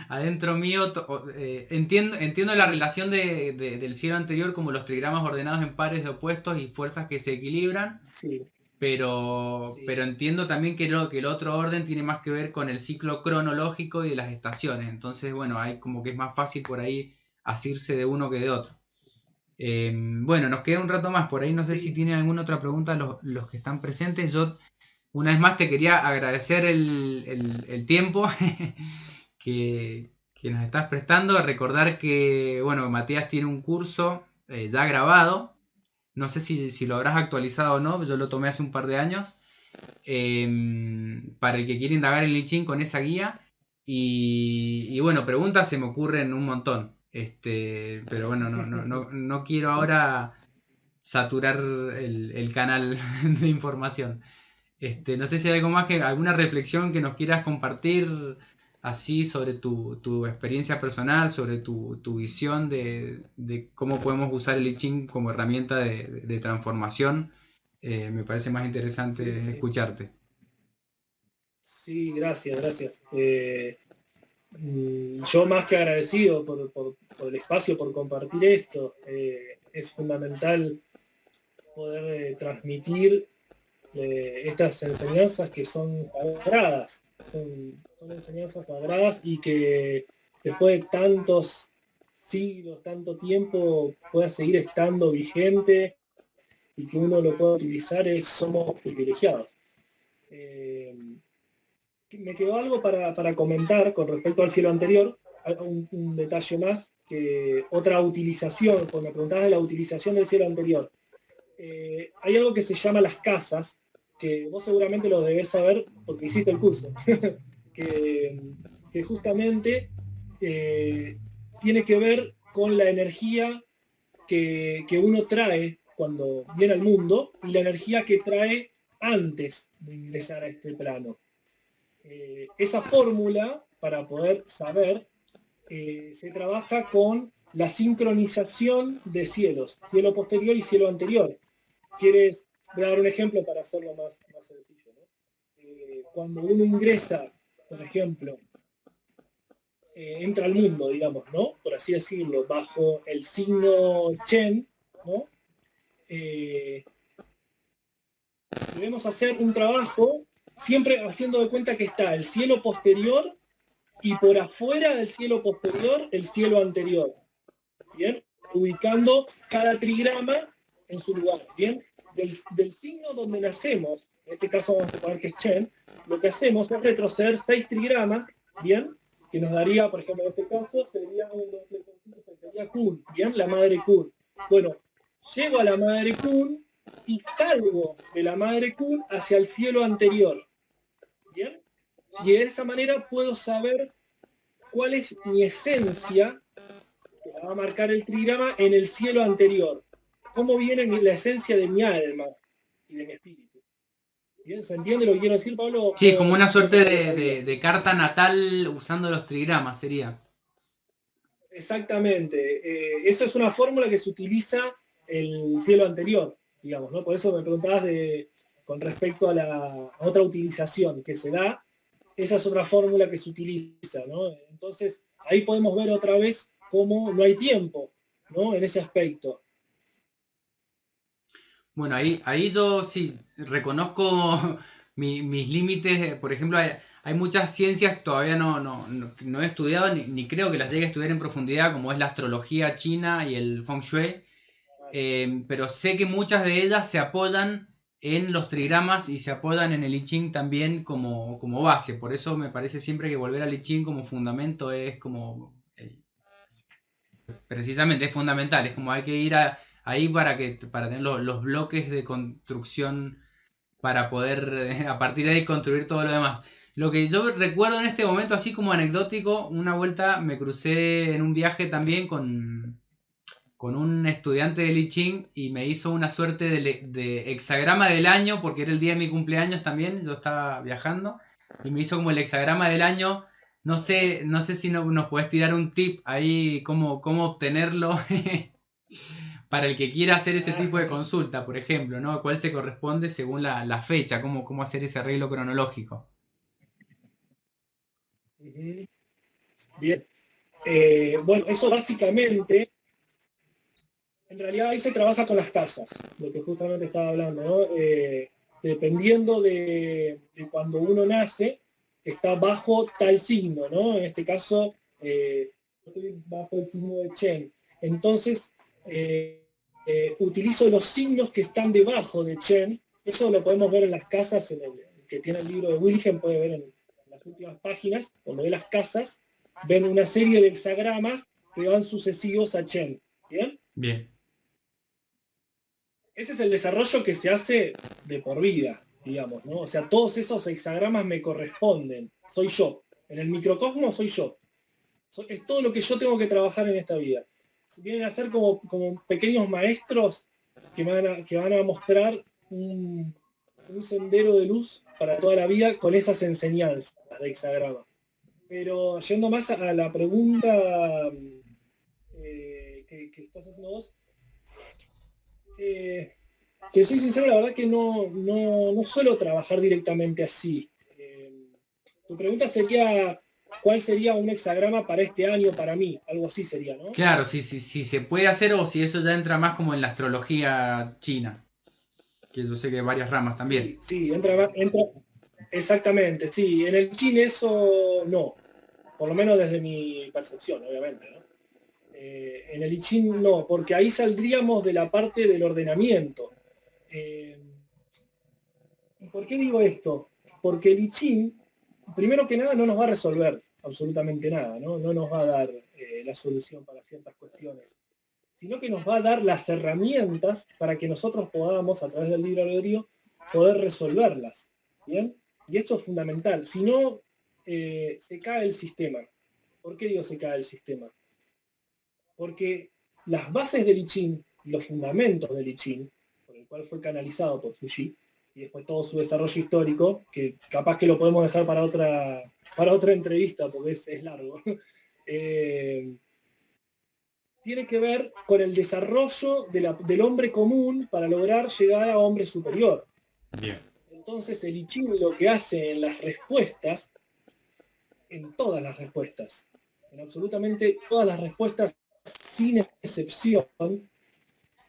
adentro mío. Entiendo la relación del cielo anterior como los trigramas ordenados en pares de opuestos y fuerzas que se equilibran, Sí, pero entiendo también que el otro orden tiene más que ver con el ciclo cronológico y de las estaciones. Entonces, bueno, hay como que es más fácil por ahí asirse de uno que de otro. Bueno, nos queda un rato más. Por ahí no sé si Sí, tienen alguna otra pregunta los que están presentes. Yo, una vez más, te quería agradecer el tiempo que nos estás prestando. Recordar que, bueno, Matías tiene un curso ya grabado. No sé si lo habrás actualizado o no, yo lo tomé hace un par de años. Para el que quiere indagar en Lichín con esa guía. Y bueno, preguntas se me ocurren un montón. Pero bueno, no quiero ahora saturar el canal de información. No sé si hay algo más alguna reflexión que nos quieras compartir así sobre tu experiencia personal, sobre tu visión de cómo podemos usar el I Ching como herramienta de transformación. Me parece más sí, interesante sí. escucharte. Sí, gracias, gracias. Yo más que agradecido por el espacio, por compartir esto. Es fundamental poder transmitir estas enseñanzas que son sagradas. Son enseñanzas sagradas y que después de tantos siglos, tanto tiempo, pueda seguir estando vigente y que uno lo pueda utilizar, somos privilegiados. Eh, Me quedó algo para comentar con respecto al cielo anterior, un detalle más, que otra utilización, cuando me preguntabas de la utilización del cielo anterior, hay algo que se llama las casas, que vos seguramente lo debés saber porque hiciste el curso, que, que justamente eh, tiene que ver con la energía que uno trae cuando viene al mundo y la energía que trae antes de ingresar a este plano. Esa fórmula, para poder saber, se trabaja con la sincronización de cielos, cielo posterior y cielo anterior. ¿Quieres? Voy a dar un ejemplo para hacerlo más sencillo, ¿no? Cuando uno ingresa, por ejemplo, entra al mundo, digamos, ¿no? Por así decirlo, bajo el signo Chen, ¿no? Eh, Debemos hacer un trabajo siempre haciendo de cuenta que está el cielo posterior y por afuera del cielo posterior el cielo anterior. ¿Bien? Ubicando cada trigrama en su lugar. ¿Bien? Del signo donde nacemos, en este caso vamos a poner que es Chen, lo que hacemos es retroceder 6 trigramas, ¿bien? Que nos daría, por ejemplo, en este caso, sería 1, 2, 3, 4, 5, 6, sería Kun, ¿bien? La madre Kun. Bueno, llego a la madre Kun y salgo de la madre Kun hacia el cielo anterior, ¿bien? Y de esa manera puedo saber cuál es mi esencia, que la va a marcar el trigrama, en el cielo anterior. ¿Cómo viene la esencia de mi alma y de mi espíritu? ¿Bien? ¿Se entiende lo que quiero decir, Pablo? Sí, es como una ¿O suerte no se lo sabía? de carta natal usando los trigramas, sería. Exactamente. Esa es una fórmula que se utiliza el cielo anterior, digamos, ¿no? Por eso me preguntabas con respecto a la otra utilización que se da. Esa es otra fórmula que se utiliza, ¿no? Entonces, ahí podemos ver otra vez cómo no hay tiempo, ¿no? En ese aspecto. Bueno, ahí yo sí reconozco mis límites. Por ejemplo, hay muchas ciencias que todavía no he estudiado ni creo que las llegue a estudiar en profundidad, como es la astrología china y el feng shui. Pero sé que muchas de ellas se apoyan en los trigramas y se apoyan en el I Ching también como base. Por eso me parece siempre que volver al I Ching como fundamento es como precisamente es fundamental. Es como hay que ir ahí para tener los bloques de construcción para poder a partir de ahí construir todo lo demás. Lo que yo recuerdo en este momento, así como anecdótico, una vuelta me crucé en un viaje también con un estudiante de I Ching y me hizo una suerte de hexagrama del año, porque era el día de mi cumpleaños también, yo estaba viajando, y me hizo como el hexagrama del año. No sé si nos puedes tirar un tip ahí, cómo obtenerlo para el que quiera hacer ese tipo de consulta, por ejemplo, ¿no? ¿Cuál se corresponde según la fecha? ¿Cómo hacer ese arreglo cronológico? Bien. Bueno, eso básicamente, en realidad ahí se trabaja con las casas, lo que justamente estaba hablando, ¿no? dependiendo de cuando uno nace, está bajo tal signo, ¿no? En este caso, estoy bajo el signo de Chen. Entonces, utilizo los signos que están debajo de Chen. Eso lo podemos ver en las casas, el que tiene el libro de Wilhelm puede ver en las últimas páginas, cuando ve las casas, ven una serie de hexagramas que van sucesivos a Chen. ¿Bien? Bien. Ese es el desarrollo que se hace de por vida, digamos, ¿no? O sea, todos esos hexagramas me corresponden. Soy yo. En el microcosmos soy yo. Es todo lo que yo tengo que trabajar en esta vida. Vienen a ser como pequeños maestros que van a mostrar un sendero de luz para toda la vida con esas enseñanzas de hexagrama. Pero yendo más a la pregunta que estás haciendo vos, que soy sincero, la verdad que no suelo trabajar directamente así. Tu pregunta sería, ¿cuál sería un hexagrama para este año, para mí? Algo así sería, ¿no? Claro, si se puede hacer o si eso ya entra más como en la astrología china, que yo sé que hay varias ramas también. Sí, entra exactamente, sí. En el Qin eso no, por lo menos desde mi percepción, obviamente, ¿no? En el I Ching no, porque ahí saldríamos de la parte del ordenamiento. ¿Y por qué digo esto? Porque el I Ching, primero que nada, no nos va a resolver absolutamente nada, ¿no? No nos va a dar la solución para ciertas cuestiones, sino que nos va a dar las herramientas para que nosotros podamos, a través del libre albedrío, poder resolverlas. ¿Bien? Y esto es fundamental. Si no, se cae el sistema. ¿Por qué digo se cae el sistema? Porque las bases del I Ching, los fundamentos del I Ching, por el cual fue canalizado por Fuji, y después todo su desarrollo histórico, que capaz que lo podemos dejar para otra entrevista, porque es largo, tiene que ver con el desarrollo del hombre común para lograr llegar a hombre superior. Bien. Entonces el I Ching lo que hace en las respuestas, en todas las respuestas, en absolutamente todas las respuestas sin excepción,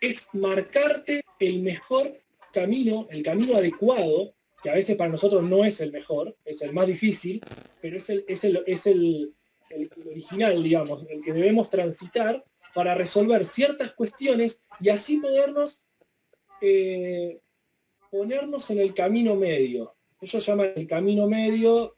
es marcarte el mejor camino, el camino adecuado, que a veces para nosotros no es el mejor, es el más difícil, pero es el original, digamos, el que debemos transitar para resolver ciertas cuestiones y así podernos ponernos en el camino medio. Ellos llaman el camino medio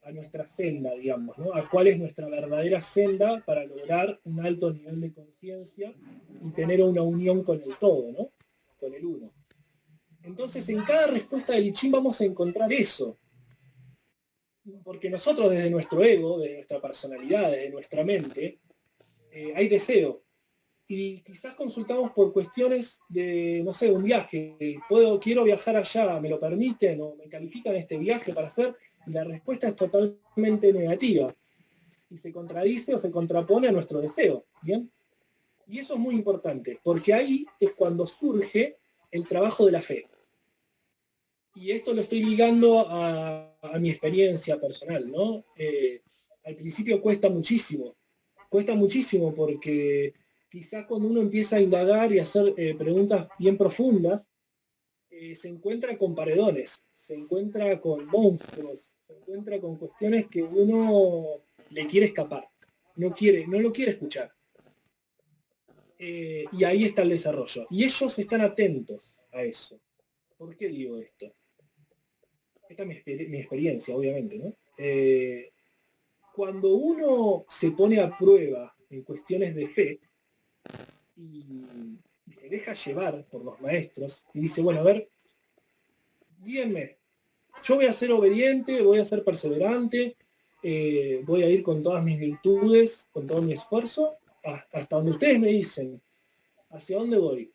a nuestra senda, digamos, ¿no? A cuál es nuestra verdadera senda para lograr un alto nivel de conciencia y tener una unión con el todo, ¿no? Con el uno. Entonces, en cada respuesta del I Ching vamos a encontrar eso. Porque nosotros desde nuestro ego, desde nuestra personalidad, desde nuestra mente, hay deseo. Y quizás consultamos por cuestiones de, no sé, un viaje. Quiero viajar allá, ¿me lo permiten o me califican este viaje para hacer? Y la respuesta es totalmente negativa. Y se contradice o se contrapone a nuestro deseo. ¿Bien? Y eso es muy importante, porque ahí es cuando surge el trabajo de la fe. Y esto lo estoy ligando a mi experiencia personal, ¿no? Al principio cuesta muchísimo porque quizás cuando uno empieza a indagar y a hacer preguntas bien profundas, se encuentra con paredones, se encuentra con monstruos, se encuentra con cuestiones que uno le quiere escapar, no lo quiere escuchar. Y ahí está el desarrollo. Y ellos están atentos a eso. ¿Por qué digo esto? Esta es mi experiencia, obviamente, ¿no? Cuando uno se pone a prueba en cuestiones de fe y se deja llevar por los maestros y dice, bueno, a ver, guíenme, yo voy a ser obediente, voy a ser perseverante, voy a ir con todas mis virtudes, con todo mi esfuerzo, hasta donde ustedes me dicen, ¿hacia dónde voy?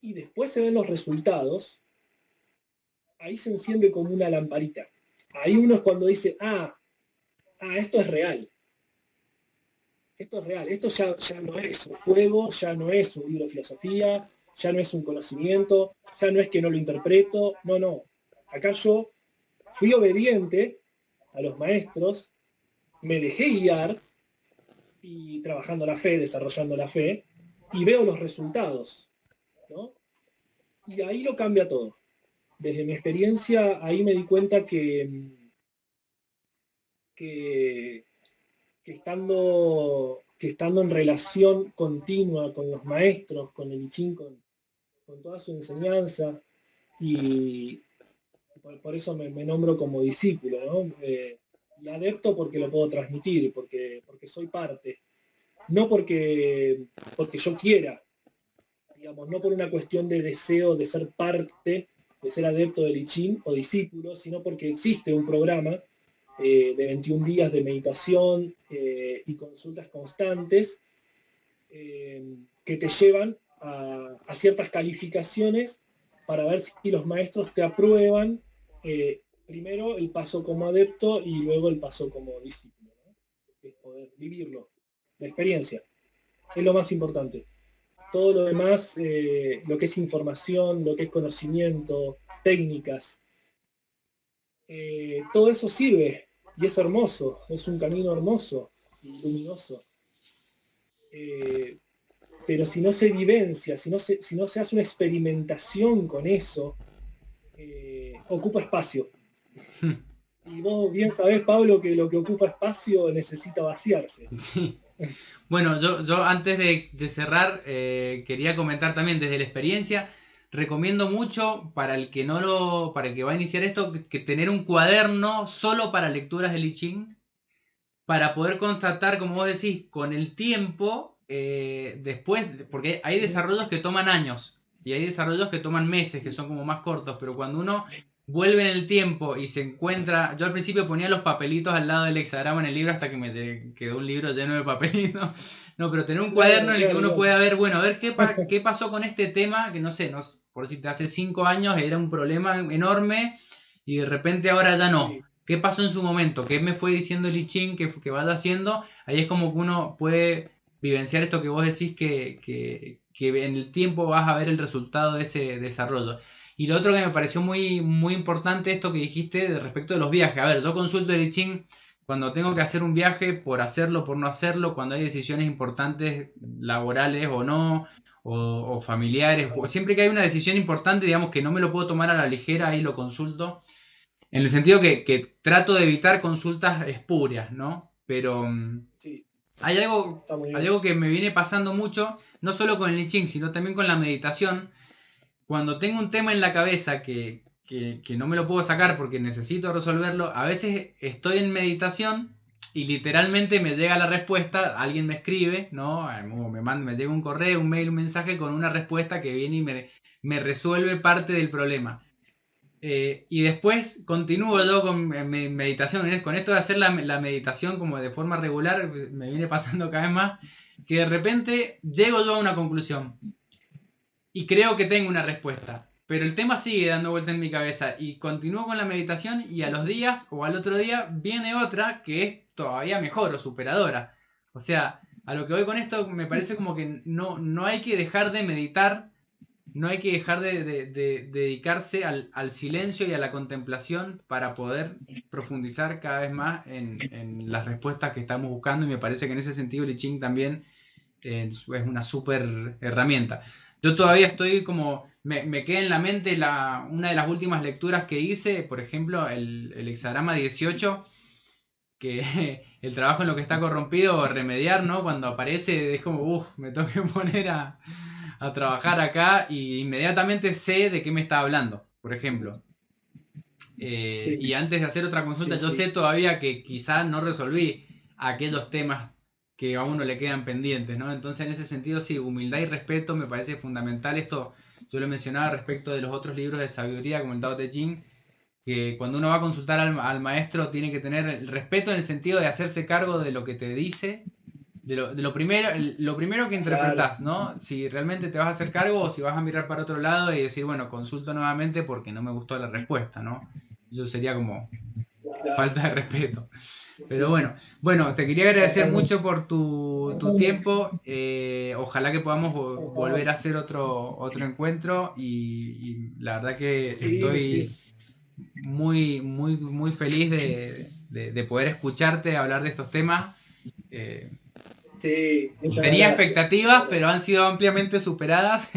Y después se ven los resultados, ahí se enciende como una lamparita. Ahí uno es cuando dice, esto es real. Esto es real, esto ya no es un juego, ya no es un libro de filosofía, ya no es un conocimiento, ya no es que no lo interpreto, no. Acá yo fui obediente a los maestros, me dejé guiar, y trabajando la fe, desarrollando la fe, y veo los resultados, ¿no? Y ahí lo cambia todo. Desde mi experiencia, ahí me di cuenta que, que estando en relación continua con los maestros, con el I Ching, con toda su enseñanza, y por eso me nombro como discípulo, ¿no? Y adepto porque lo puedo transmitir, porque soy parte. No porque yo quiera, digamos, no por una cuestión de deseo de ser parte, de ser adepto del I Ching o discípulo, sino porque existe un programa de 21 días de meditación y consultas constantes que te llevan a ciertas calificaciones para ver si los maestros te aprueban primero el paso como adepto y luego el paso como discípulo, ¿no? Es poder vivirlo, la experiencia, es lo más importante. Todo lo demás, lo que es información, lo que es conocimiento, técnicas, todo eso sirve y es hermoso, es un camino hermoso y luminoso. Pero si no se vivencia, si no se hace una experimentación con eso, ocupa espacio. Y vos bien sabés, Pablo, que lo que ocupa espacio necesita vaciarse. Sí. Bueno, yo antes de cerrar, quería comentar también desde la experiencia, recomiendo mucho para el que para el que va a iniciar esto, que tener un cuaderno solo para lecturas del I Ching, para poder constatar, como vos decís, con el tiempo, después, porque hay desarrollos que toman años y hay desarrollos que toman meses, que son como más cortos, pero cuando uno vuelve en el tiempo y se encuentra, yo al principio ponía los papelitos al lado del hexagrama en el libro hasta que me quedó un libro lleno de papelitos, no, pero tener un cuaderno en el que uno pueda ver, bueno, a ver qué pasó con este tema, que no sé, por decirte, hace 5 años era un problema enorme y de repente ahora ya no. Sí. ¿Qué pasó en su momento? ¿Qué me fue diciendo el I Ching que vaya haciendo? Ahí es como que uno puede vivenciar esto que vos decís que en el tiempo vas a ver el resultado de ese desarrollo. Y lo otro que me pareció muy, muy importante, esto que dijiste de respecto de los viajes. A ver, yo consulto el I Ching cuando tengo que hacer un viaje, por hacerlo, por no hacerlo, cuando hay decisiones importantes, laborales o no, o familiares. Claro. Siempre que hay una decisión importante, digamos que no me lo puedo tomar a la ligera, ahí lo consulto. En el sentido que trato de evitar consultas espurias, ¿no? Pero Sí, hay algo, está muy hay bien. algo que me viene pasando mucho, no solo con el I Ching, sino también con la meditación. Cuando tengo un tema en la cabeza que no me lo puedo sacar porque necesito resolverlo, a veces estoy en meditación y literalmente me llega la respuesta, alguien me escribe, ¿no? Me llega un correo, un mail, un mensaje con una respuesta que viene y me resuelve parte del problema. Y después continúo yo con mi meditación. Con esto de hacer la meditación como de forma regular, me viene pasando cada vez más que de repente llego yo a una conclusión y creo que tengo una respuesta. Pero el tema sigue dando vuelta en mi cabeza y continúo con la meditación y a los días o al otro día viene otra que es todavía mejor o superadora. O sea, a lo que voy con esto me parece como que no hay que dejar de meditar, no hay que dejar de dedicarse al silencio y a la contemplación para poder profundizar cada vez más en las respuestas que estamos buscando, y me parece que en ese sentido el I Ching también es una súper herramienta. Yo todavía estoy como, me queda en la mente una de las últimas lecturas que hice, por ejemplo, el hexagrama 18, que el trabajo en lo que está corrompido o remediar, ¿no? Cuando aparece es como, me tengo que poner a trabajar acá y inmediatamente sé de qué me está hablando, por ejemplo. Sí, Y antes de hacer otra consulta, sí, yo sí. sé todavía que quizá no resolví aquellos temas que a uno le quedan pendientes, ¿no? Entonces, en ese sentido, sí, humildad y respeto me parece fundamental. Esto yo lo mencionaba respecto de los otros libros de sabiduría, como el Tao Te Ching, que cuando uno va a consultar al maestro tiene que tener el respeto en el sentido de hacerse cargo de lo que te dice, de lo primero que Claro. interpretás, ¿no? Si realmente te vas a hacer cargo o si vas a mirar para otro lado y decir, bueno, consulto nuevamente porque no me gustó la respuesta, ¿no? Eso sería como Claro. falta de respeto. Sí, Pero sí. bueno, te quería agradecer Totalmente. mucho por tu tiempo. Ojalá que podamos Por volver favor. a hacer otro encuentro y la verdad que Sí, estoy sí. muy, muy, muy feliz de poder escucharte hablar de estos temas. Eh, Sí, muchas Tenía gracias. expectativas, Muchas pero gracias. han sido ampliamente superadas.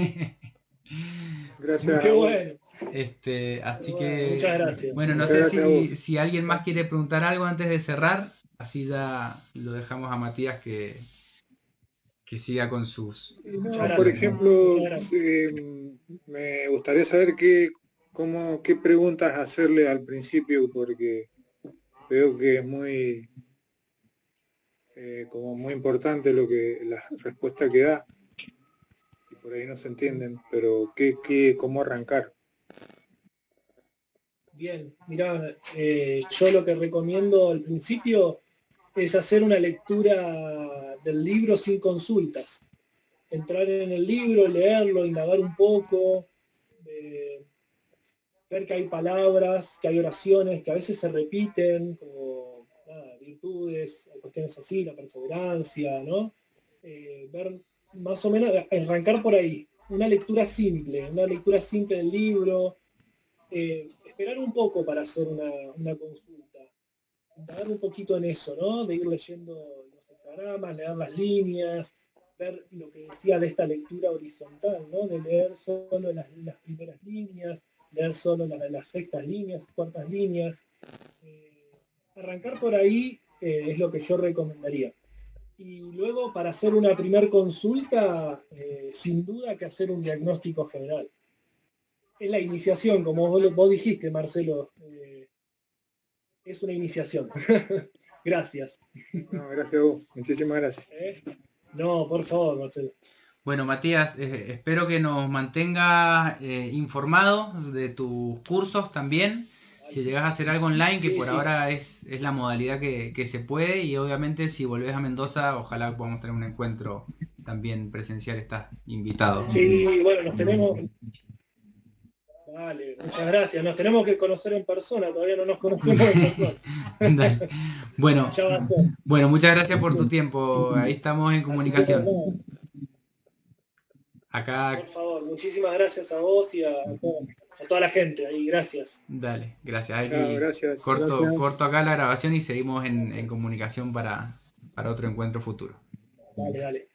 Gracias Qué a vos. bueno. Así Bueno, que, muchas gracias. bueno, no Muchas sé gracias a vos. si alguien más quiere preguntar algo antes de cerrar, así ya lo dejamos a Matías que siga con sus Y Muchas no, por gracias. preguntas. ejemplo, Muchas gracias. me gustaría saber qué preguntas hacerle al principio, porque veo que es muy, como muy importante la respuesta que da, y por ahí no se entienden, pero cómo arrancar. Bien, mirá, yo lo que recomiendo al principio es hacer una lectura del libro sin consultas. Entrar en el libro, leerlo, indagar un poco, eh, ver que hay palabras, que hay oraciones que a veces se repiten, como nada, virtudes, cuestiones así, la perseverancia, ¿no? Ver más o menos, arrancar por ahí, una lectura simple del libro, esperar un poco para hacer una consulta, indagar un poquito en eso, ¿no? De ir leyendo los hexagramas, leer las líneas, ver lo que decía de esta lectura horizontal, ¿no? De leer solo las primeras líneas, leer solo las sextas líneas, cuartas líneas. Arrancar por ahí es lo que yo recomendaría. Y luego, para hacer una primer consulta, sin duda que hacer un diagnóstico general. Es la iniciación, como vos dijiste, Marcelo, es una iniciación. Gracias. No, gracias a vos, muchísimas gracias. No, por favor, Marcelo. Bueno, Matías, espero que nos mantengas informados de tus cursos también. Si llegas a hacer algo online, que Sí, por sí. ahora es la modalidad que se puede, y obviamente si volvés a Mendoza, ojalá podamos tener un encuentro también presencial, estás invitado. Sí, bueno, nos tenemos. Vale, muchas gracias. Nos tenemos que conocer en persona, todavía no nos conocemos en persona. Dale. Bueno, Ya va a ser. bueno, muchas gracias por tu tiempo. Ahí estamos en Así que comunicación. no, Acá, por favor, muchísimas gracias a vos y a toda la gente ahí. Gracias. dale, gracias. Chao, Ahí gracias. corto acá la grabación y seguimos en comunicación para otro encuentro futuro. Dale, dale.